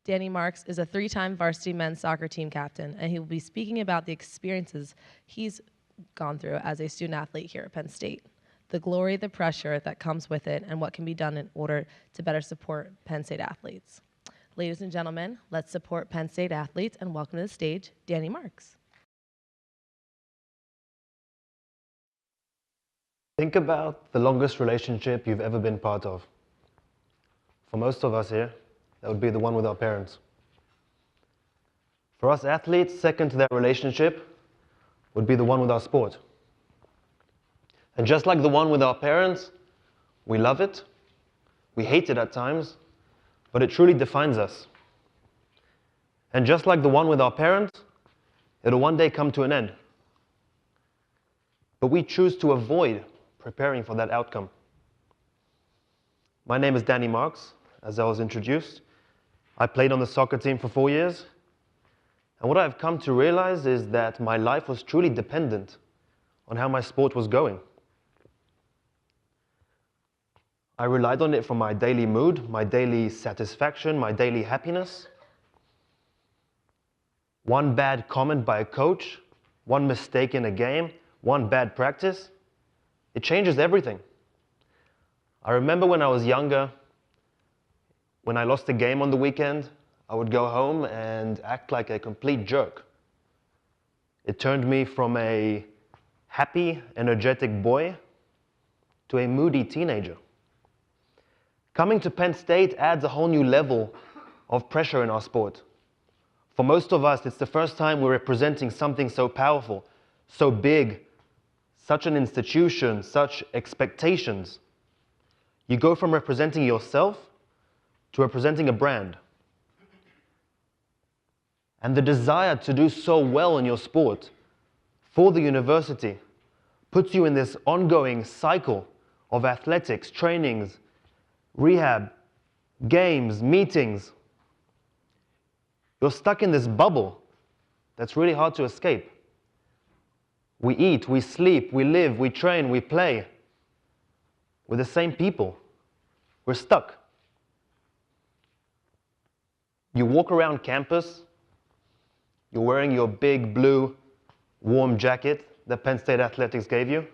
Dani Marks is a three-time varsity men's soccer team captain, and he will be speaking about the experiences he's gone through as a student athlete here at Penn State, the glory, the pressure that comes with it, and what can be done in order to better support Penn State athletes. Ladies and gentlemen, let's support Penn State athletes and welcome to the stage, Dani Marks. Think about the longest relationship you've ever been part of. For most of us here, that would be the one with our parents. For us athletes, second to that relationship would be the one with our sport. And just like the one with our parents, we love it, we hate it at times, but it truly defines us. And just like the one with our parents, it'll one day come to an end. But we choose to avoid preparing for that outcome. My name is Dani Marks, as I was introduced. I played on the soccer team for 4 years. And what I've come to realize is that my life was truly dependent on how my sport was going. I relied on it for my daily mood, my daily satisfaction, my daily happiness. One bad comment by a coach, one mistake in a game, one bad practice, it changes everything. I remember when I was younger, when I lost a game on the weekend, I would go home and act like a complete jerk. It turned me from a happy, energetic boy to a moody teenager. Coming to Penn State adds a whole new level of pressure in our sport. For most of us, it's the first time we're representing something so powerful, so big, such an institution, such expectations. You go from representing yourself to representing a brand. And the desire to do so well in your sport for the university puts you in this ongoing cycle of athletics, trainings, rehab, games, meetings. You're stuck in this bubble that's really hard to escape. We eat, we sleep, we live, we train, we play with the same people. We're stuck. You walk around campus, you're wearing your big blue warm jacket that Penn State Athletics gave you,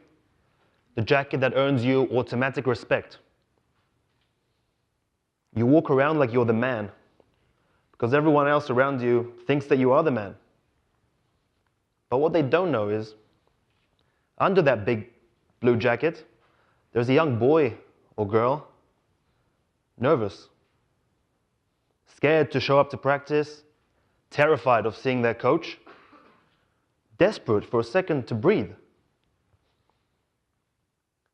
the jacket that earns you automatic respect. You walk around like you're the man, because everyone else around you thinks that you are the man. But what they don't know is, under that big blue jacket, there's a young boy or girl, nervous, scared to show up to practice, terrified of seeing their coach, desperate for a second to breathe.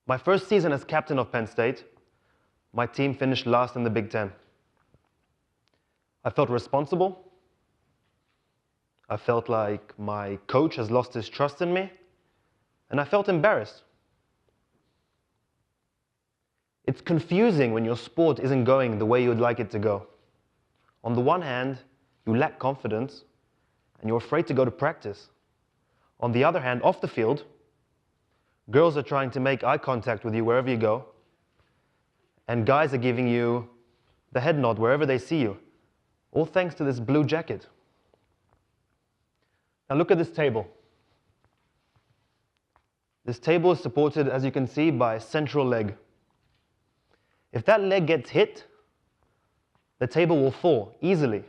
My first season as captain of Penn State, my team finished last in the Big Ten. I felt responsible. I felt like my coach has lost his trust in me, and I felt embarrassed. It's confusing when your sport isn't going the way you'd like it to go. On the one hand, you lack confidence, and you're afraid to go to practice. On the other hand, off the field, girls are trying to make eye contact with you wherever you go, and guys are giving you the head nod wherever they see you, all thanks to this blue jacket. Now look at this table. This table is supported, as you can see, by a central leg. If that leg gets hit, the table will fall easily.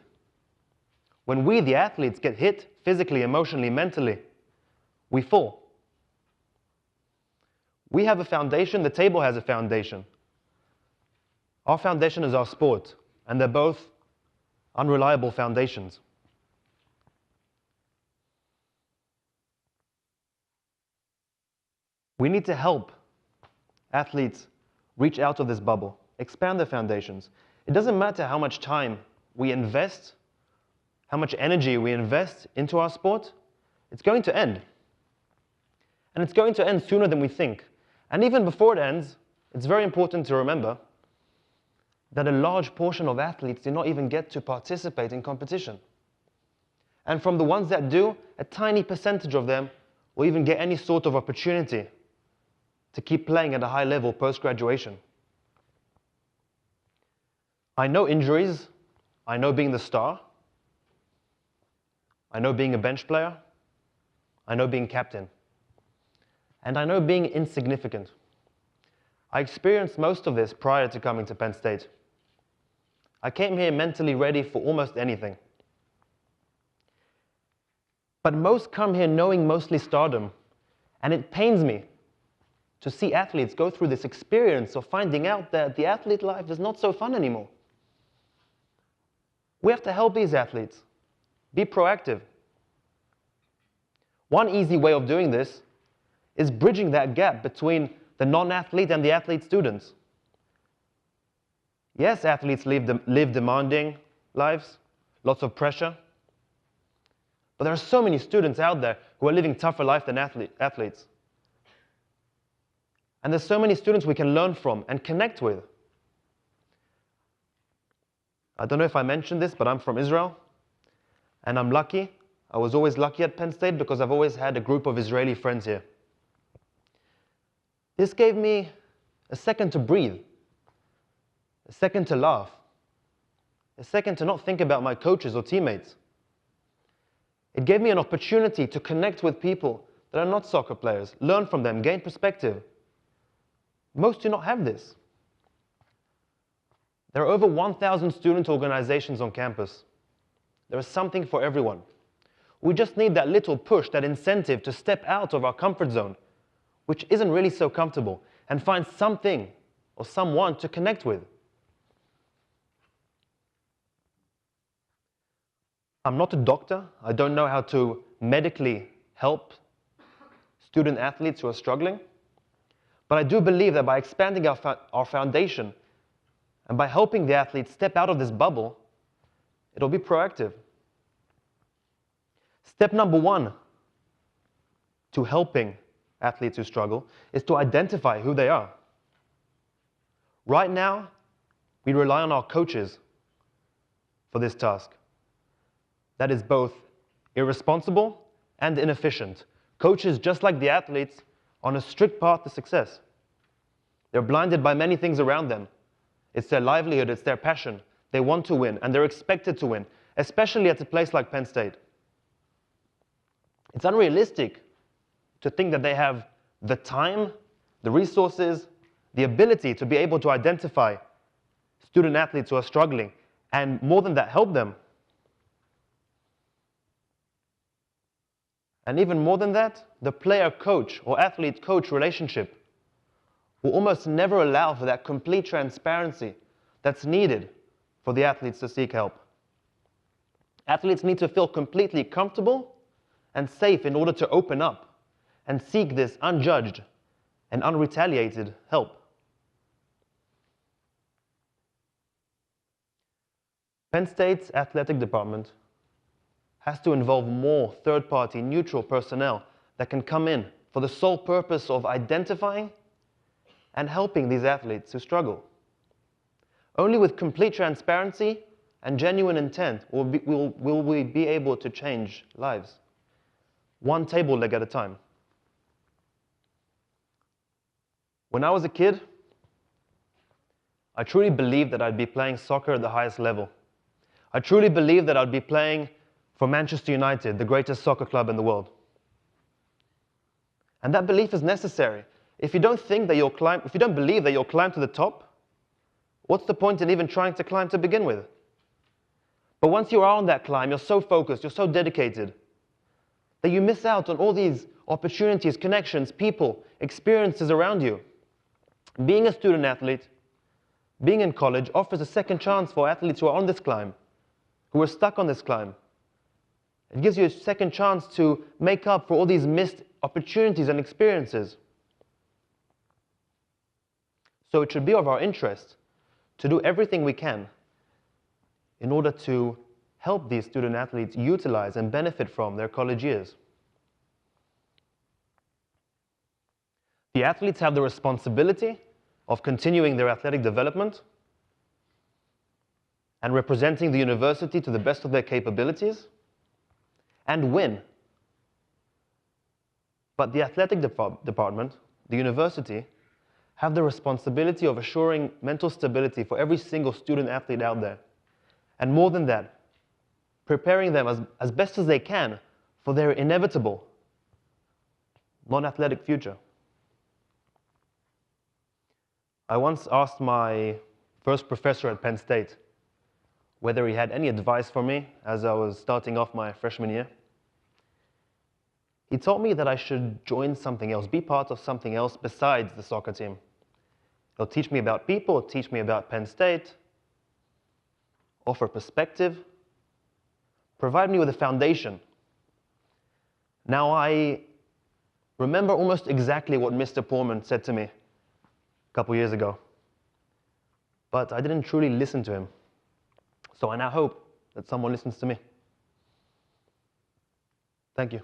When we, the athletes, get hit physically, emotionally, mentally, we fall. We have a foundation, the table has a foundation. Our foundation is our sport, and they're both unreliable foundations. We need to help athletes reach out of this bubble, expand their foundations. It doesn't matter how much time we invest, how much energy we invest into our sport, it's going to end. And it's going to end sooner than we think. And even before it ends, it's very important to remember that a large portion of athletes do not even get to participate in competition. And from the ones that do, a tiny percentage of them will even get any sort of opportunity to keep playing at a high level post-graduation. I know injuries I know being the star. I know being a bench player. I know being captain. And I know being insignificant. I experienced most of this prior to coming to Penn State. I came here mentally ready for almost anything. But most come here knowing mostly stardom, and it pains me to see athletes go through this experience of finding out that the athlete life is not so fun anymore. We have to help these athletes. Be proactive. One easy way of doing this is bridging that gap between the non-athlete and the athlete students. Yes, athletes live demanding lives, lots of pressure. But there are so many students out there who are living tougher life than athletes. And there's so many students we can learn from and connect with. I don't know if I mentioned this, but I'm from Israel. And I'm lucky. I was always lucky at Penn State because I've always had a group of Israeli friends here. This gave me a second to breathe, a second to laugh, a second to not think about my coaches or teammates. It gave me an opportunity to connect with people that are not soccer players, learn from them, gain perspective. Most do not have this. There are over 1,000 student organizations on campus. There is something for everyone. We just need that little push, that incentive to step out of our comfort zone, which isn't really so comfortable, and find something or someone to connect with. I'm not a doctor. I don't know how to medically help student athletes who are struggling. But I do believe that by expanding our foundation and by helping the athletes step out of this bubble, it'll be proactive. Step number one to helping athletes who struggle is to identify who they are. Right now, we rely on our coaches for this task. That is both irresponsible and inefficient. Coaches, just like the athletes, on a strict path to success. They're blinded by many things around them. It's their livelihood, it's their passion. They want to win, and they're expected to win, especially at a place like Penn State. It's unrealistic to think that they have the time, the resources, the ability to be able to identify student athletes who are struggling, and more than that, help them. And even more than that, the player-coach or athlete-coach relationship will almost never allow for that complete transparency that's needed for the athletes to seek help. Athletes need to feel completely comfortable and safe in order to open up and seek this unjudged and unretaliated help. Penn State's athletic department has to involve more third-party neutral personnel that can come in for the sole purpose of identifying and helping these athletes who struggle. Only with complete transparency and genuine intent will we be able to change lives, one table leg at a time. When I was a kid, I truly believed that I'd be playing soccer at the highest level. I truly believed that I'd be playing for Manchester United, the greatest soccer club in the world. And that belief is necessary. If you don't believe that you'll climb to the top, what's the point in even trying to climb to begin with? But once you are on that climb, you're so focused, you're so dedicated, that you miss out on all these opportunities, connections, people, experiences around you. Being a student athlete, being in college offers a second chance for athletes who are on this climb, who are stuck on this climb. It gives you a second chance to make up for all these missed opportunities and experiences. So it should be of our interest to do everything we can in order to help these student athletes utilize and benefit from their college years. The athletes have the responsibility of continuing their athletic development and representing the university to the best of their capabilities and win. But the athletic department, the university, have the responsibility of assuring mental stability for every single student athlete out there. And more than that, preparing them as best as they can for their inevitable non-athletic future. I once asked my first professor at Penn State whether he had any advice for me as I was starting off my freshman year. He told me that I should join something else, be part of something else besides the soccer team. It'll teach me about people, it'll teach me about Penn State, offer perspective, provide me with a foundation. Now I remember almost exactly what Mr. Poorman said to me a couple years ago, but I didn't truly listen to him. So I now hope that someone listens to me. Thank you.